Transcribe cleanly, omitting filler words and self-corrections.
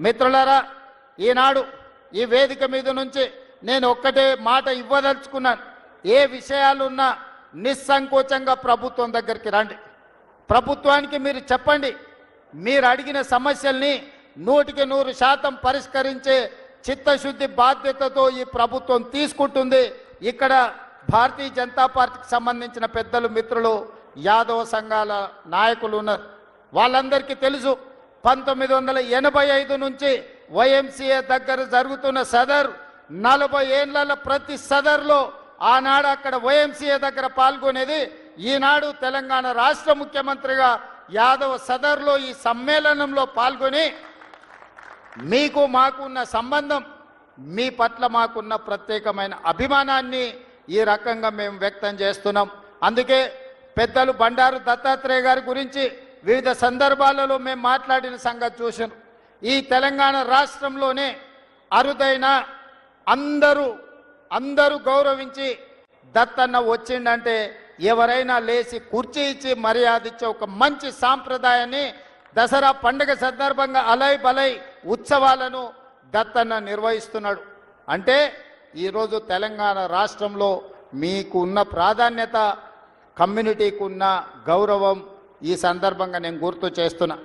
మిత్రులారా, ఈనాడు ఈ వేదిక మీద నుంచి నేను ఒక్కటే మాట ఇవ్వదలుచుకున్నాను. ఏ విషయాలున్నా నిస్సంకోచంగా ప్రభుత్వం దగ్గరికి రండి. ప్రభుత్వానికి మీరు చెప్పండి, మీరు అడిగిన సమస్యల్ని 100% పరిష్కరించే చిత్తశుద్ధి బాధ్యతతో ఈ ప్రభుత్వం తీసుకుంటుంది. ఇక్కడ భారతీయ జనతా పార్టీకి సంబంధించిన పెద్దలు, మిత్రులు, యాదవ సంఘాల నాయకులు ఉన్నారు. వాళ్ళందరికీ తెలుసు, 1985 నుంచి వైఎంసీఏ దగ్గర జరుగుతున్న సదర్ 40 ఏళ్ల ప్రతి సదర్లో ఆనాడు అక్కడ వైఎంసీఏ దగ్గర పాల్గొనేది. ఈనాడు తెలంగాణ రాష్ట్ర ముఖ్యమంత్రిగా యాదవ సదర్లో ఈ సమ్మేళనంలో పాల్గొని మీకు మాకున్న సంబంధం, మీ పట్ల మాకున్న ప్రత్యేకమైన అభిమానాన్ని ఈ రకంగా మేము వ్యక్తం చేస్తున్నాం. అందుకే పెద్దలు బండారు దత్తాత్రేయ గారి గురించి వివిధ సందర్భాలలో మేము మాట్లాడిన సంగతి చూసాం. ఈ తెలంగాణ రాష్ట్రంలోనే అరుదైన అందరూ గౌరవించి దత్తన్న వచ్చిండంటే ఎవరైనా లేచి కుర్చీ ఇచ్చి మర్యాద ఇచ్చే ఒక మంచి సాంప్రదాయాన్ని దసరా పండుగ సందర్భంగా అలై బలై ఉత్సవాలను దత్తన్న నిర్వహిస్తున్నాడు. అంటే ఈరోజు తెలంగాణ రాష్ట్రంలో మీకు ఉన్న ప్రాధాన్యత, కమ్యూనిటీకి ఉన్న గౌరవం ఈ సందర్భంగా నేను గుర్తు చేస్తున్నా.